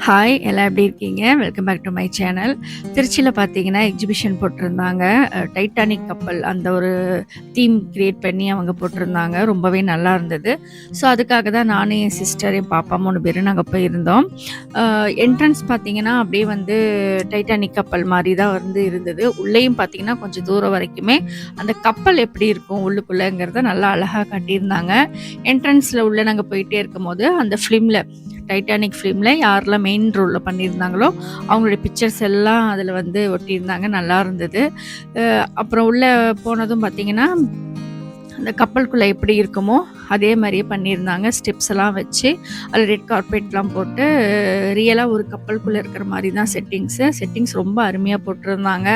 Hi! எல்லாம் எப்படி இருக்கீங்க? Welcome back to my channel. திருச்சியில பார்த்தீங்கன்னா, எக்ஸிபிஷன் போட்டிருந்தாங்க. டைட்டானிக் கப்பல் அந்த ஒரு தீம் கிரியேட் பண்ணி அவங்க போட்டிருந்தாங்க. ரொம்பவே நல்லா இருந்தது. ஸோ, அதுக்காக தான் நானும், என் சிஸ்டர், என் பாப்பா 3 பேரும் நாங்க போயிருந்தோம். என்ட்ரன்ஸ் பார்த்தீங்கன்னா, அப்படியே வந்து டைட்டானிக் கப்பல் மாரி தான் வந்து இருந்தது. உள்ளேயும் பார்த்தீங்கன்னா, கொஞ்சம் தூரம் வரைக்குமே அந்த கப்பல் எப்படி இருக்கும் உள்ளுக்குள்ளங்கிறத நல்லா அழகா காட்டியிருந்தாங்க. என்ட்ரன்ஸ்ல உள்ள நாங்க போயிட்டே இருக்கும்போது, அந்த ஃபிலிம்ல டைட்டானிக் ஃபிலிம்ல யாரெல்லாம் மெயின் ரோல்ல பண்ணியிருந்தாங்களோ, அவங்களுடைய பிக்சர்ஸ் எல்லாம் அதில வந்து ஒட்டியிருந்தாங்க. நல்லா இருந்தது. அப்புறம் உள்ள போனதும் பார்த்தீங்கன்னா, அந்த கப்பலுக்குள்ள எப்படி இருக்குமோ, அதே மாரியே பண்ணியிருந்தாங்க. ஸ்டெப்ஸ் எல்லாம் வச்சு, அதில ரெட் கார்பெட்லாம் போட்டு, ரியலா ஒரு கப்பலுக்குள்ள இருக்கிற மாரி தான் செட்டிங்ஸ் ரொம்ப அருமையா போட்டிருந்தாங்க.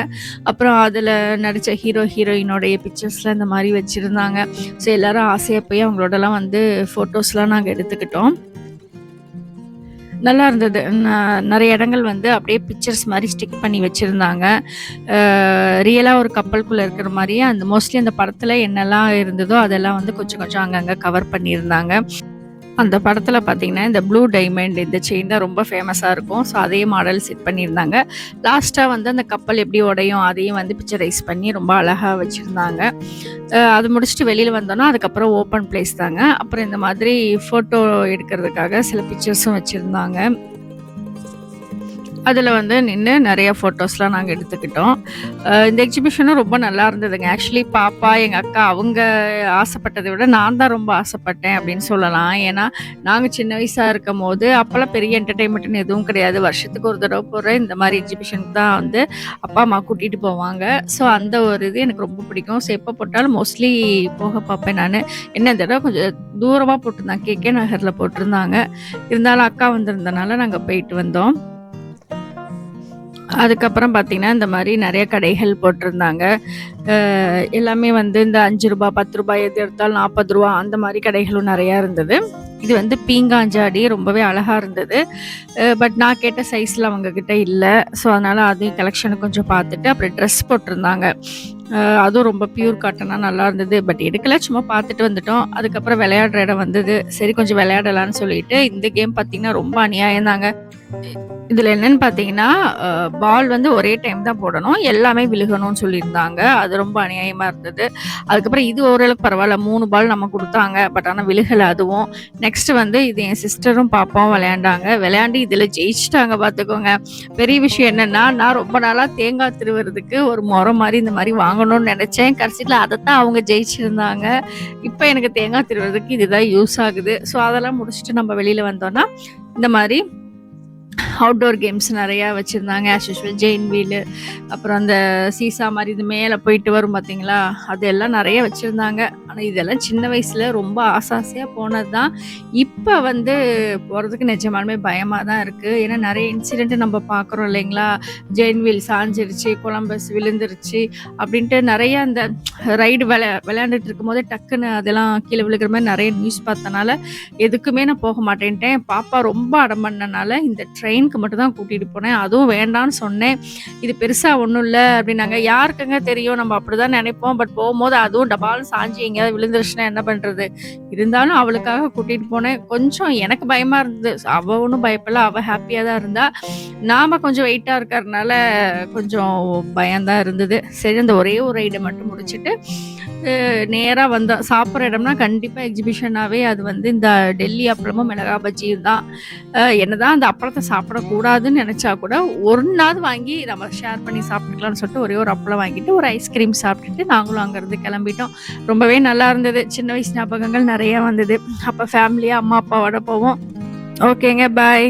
அப்புறம் அதில நடிச்ச ஹீரோ, ஹீரோயினோடைய பிக்சர்ஸ்லாம் இந்த மாரி வச்சிருந்தாங்க. ஸோ எல்லாரும் ஆசையா போய் அவங்களோடலாம் வந்து ஃபோட்டோஸ்லாம் நாங்க எடுத்துக்கிட்டோம். நல்லா இருந்தது. நெறைய இடங்கள் வந்து அப்படியே பிக்சர்ஸ் மாரி ஸ்டிக் பண்ணி வச்சிருந்தாங்க. ரியலா ஒரு கப்பலுக்குள்ள இருக்கிற மாரியே அந்த மோஸ்ட்லி அந்த படத்துல என்னெல்லாம் இருந்ததோ, அதெல்லாம் வந்து கொஞ்சம் கொஞ்சம் அங்கங்க கவர் பண்ணியிருந்தாங்க. அந்த படத்துல பார்த்தீங்கன்னா, இந்த ப்ளூ டைமண்ட் இந்த செயின் தான் ரொம்ப ஃபேமஸா இருக்கும். ஸோ அதே மாடல் செட் பண்ணியிருந்தாங்க. லாஸ்ட்டா வந்து அந்த கப்பல் எப்படி உடையும், அதையும் வந்து பிக்சரைஸ் பண்ணி ரொம்ப அழகா வச்சிருந்தாங்க. அது முடிச்சுட்டு வெளியில வந்தோம்னா, அதுக்கப்புறம் ஓப்பன் பிளேஸ் தாங்க. அப்புறம் இந்த மாதிரி ஃபோட்டோ எடுக்கிறதுக்காக சில பிக்சர்ஸும் வச்சிருந்தாங்க. அதில வந்து நின்னு நெறைய ஃபோட்டோஸ்லாம் நாங்க எடுத்துக்கிட்டோம். இந்த எக்ஸிபிஷனும் ரொம்ப நல்லா இருந்ததுங்க. ஆக்சுவலி பாப்பா, எங்க அக்கா அவங்க ஆசைப்பட்டத விட நான் தான் ரொம்ப ஆசைப்பட்டேன் அப்படின்னு சொல்லலாம். ஏன்னா, நாங்க சின்ன வயசா இருக்கும்போது, அப்பலாம் பெரிய என்டர்டெயின்மெண்ட்ன்னு எதுவும் கிடையாது. வருஷத்துக்கு ஒரு தடவ போற இந்த மாரி எக்ஸிபிஷனுக்கு தான் வந்து அப்பா, அம்மா கூட்டிட்டு போவாங்க. ஸோ அந்த ஒரு இது எனக்கு ரொம்ப பிடிக்கும். ஸோ எப்போ போட்டாலும் மோஸ்ட்லி போக பாப்பேன் நானு. என்ன இந்த தடவ கொஞ்சம் தூரமா போட்டிருந்தாங்க. கே.கே. நகர்ல போட்டிருந்தாங்க. இருந்தாலும் அக்கா வந்திருந்தனால நாங்க போயிட்டு வந்தோம். அதுக்கப்புறம் பார்த்தீங்கன்னா, இந்த மாரி நெறைய கடைகள் போட்டிருந்தாங்க. எல்லாமே வந்து இந்த ரூ. 5 ரூ. 10 எது எடுத்தாலும் ரூ. 40 அந்த மாரி கடைகளும் நெறையா இருந்தது. இது வந்து பீங்காஞ்சாடி ரொம்பவே அழகா இருந்தது. பட் நான் கேட்ட சைஸ்ல அவங்க கிட்ட இல்ல. ஸோ, அதனால அதையும் கலெக்ஷன கொஞ்சம் பார்த்துட்டு, அப்புறம் ட்ரெஸ் போட்டிருந்தாங்க. அதுவும் ரொம்ப பியூர் காட்டனா நல்லா இருந்தது. பட் எடுக்கல. சும்மா பார்த்துட்டு வந்துட்டோம். அதுக்கப்புறம் விளையாடுற இடம் வந்தது. சரி கொஞ்சம் விளையாடலான்னு சொல்லிட்டு, இந்த கேம் பார்த்தீங்கன்னா, ரொம்ப அநியாயம் தாங்க. இதுல என்னன்னு பார்த்தீங்கன்னா, பால் வந்து ஒரே டைம் தான் போடணும். எல்லாமே விழுகணும்னு சொல்லியிருந்தாங்க. அது ரொம்ப அநியாயமா இருந்தது. அதுக்கப்புறம் இது ஓரளவுக்கு பரவால்ல. 3 பால் நம்ம குடுத்தாங்க. பட் ஆனா விழுகல அதுவும். நெக்ஸ்ட் வந்து இது என் சிஸ்டரும் பாப்பாவும் விளையாண்டாங்க. விளையாண்டு இதுல ஜெயிச்சுட்டாங்க பார்த்துக்கோங்க. பெரிய விஷயம் என்னன்னா, நான் ரொம்ப நாளா தேங்காய் திருவுறதுக்கு ஒரு மொறம் மாரி இந்த மாரி வாங்கணும்னு நெனச்சேன். கடைசில அதத்தான் அவங்க ஜெயிச்சிருந்தாங்க. இப்ப எனக்கு தேங்காய் திருவுறதுக்கு இதுதான் யூஸ் ஆகுது. ஸோ அதெல்லாம் முடிச்சுட்டு நம்ம வெளியில வந்தோம்னா, இந்த மாரி அவுட்டோர் கேம்ஸ் நெறையா வச்சிருந்தாங்க. ஆஸ் யூசுவல் ஜெயின் வீலு, அப்புறம் அந்த சீசா மாரி இது மேல போயிட்டு வரும் பார்த்தீங்களா? அது எல்லாம் நெறைய வச்சிருந்தாங்க. ஆனா இதெல்லாம் சின்ன வயசுல ரொம்ப ஆசையா போனது தான். இப்ப வந்து போறதுக்கு நிஜமாலுமே பயமா தான் இருக்கு. ஏன்னா நெறைய இன்சிடென்ட் நம்ம பார்க்குறோம் இல்லைங்களா? ஜெயின் வீல் சாஞ்சிருச்சு, கொலம்பஸ் விழுந்துருச்சு அப்படின்ட்டு நெறைய அந்த ரைடு விளையாண்டுட்டு இருக்கும்போதே டக்குன்னு அதெல்லாம் கீழ விழுகிற மாரி நெறைய நியூஸ் பார்த்தனால, எதுக்குமே நான் போக மாட்டேன்ட்டேன். பாப்பா ரொம்ப அடம் பண்ணனால இந்த ட்ரெயினுக்கு மட்டும் தான் கூட்டிட்டு போனேன். அதுவும் வேண்டான்னு சொன்னேன். இது பெருசா ஒண்ணும் இல்ல அப்டின்னாங்க. யாருக்குங்க தெரியும்? நம்ம அப்படிதான் நெனைப்போம். பட் போம்போது அதுவும் டபால்னு சாஞ்சு எங்கேயாவது விழுந்துருச்சுன்னா என்ன பண்றது? இருந்தாலும் அவளுக்காக கூட்டிட்டு போனேன். கொஞ்சம் எனக்கு பயமா இருந்தது. அவ ஒண்ணும் பயப்படல. அவ ஹேப்பியா தான் இருந்தா. நாம கொஞ்சம் வெயிட்டா இருக்கறனால கொஞ்சம் பயம் தான் இருந்தது. சரி அந்த ஒரே ஒரு ரைட மட்டும் முடிச்சுட்டு, நேரா வந்தோம். சாப்பிடுற இடம்னா கண்டிப்பா எக்ஸிபிஷனாவே அது வந்து இந்த டெல்லி அப்பளமும், மிளகா பஜ்ஜியும் தான். என்னதான் அந்த அப்பளத்த சாப்பிடக்கூடாதுன்னு நெனச்சா கூட, ஒண்ணாவது வாங்கி நம்ம ஷேர் பண்ணி சாப்பிட்டுக்கலாம்னு சொல்லிட்டு ஒரே ஒரு அப்பளம் வாங்கிட்டு, ஒரு ஐஸ்கிரீம் சாப்பிட்டுட்டு நாங்களும் அங்கருந்து கெளம்பிட்டோம். ரொம்பவே நல்லா இருந்தது. சின்ன வயசு ஞாபகங்கள் நெறைய வந்தது. அப்ப ஃபேமிலியா அம்மா, அப்பாவோட போவோம். ஓகேங்க. பாய்.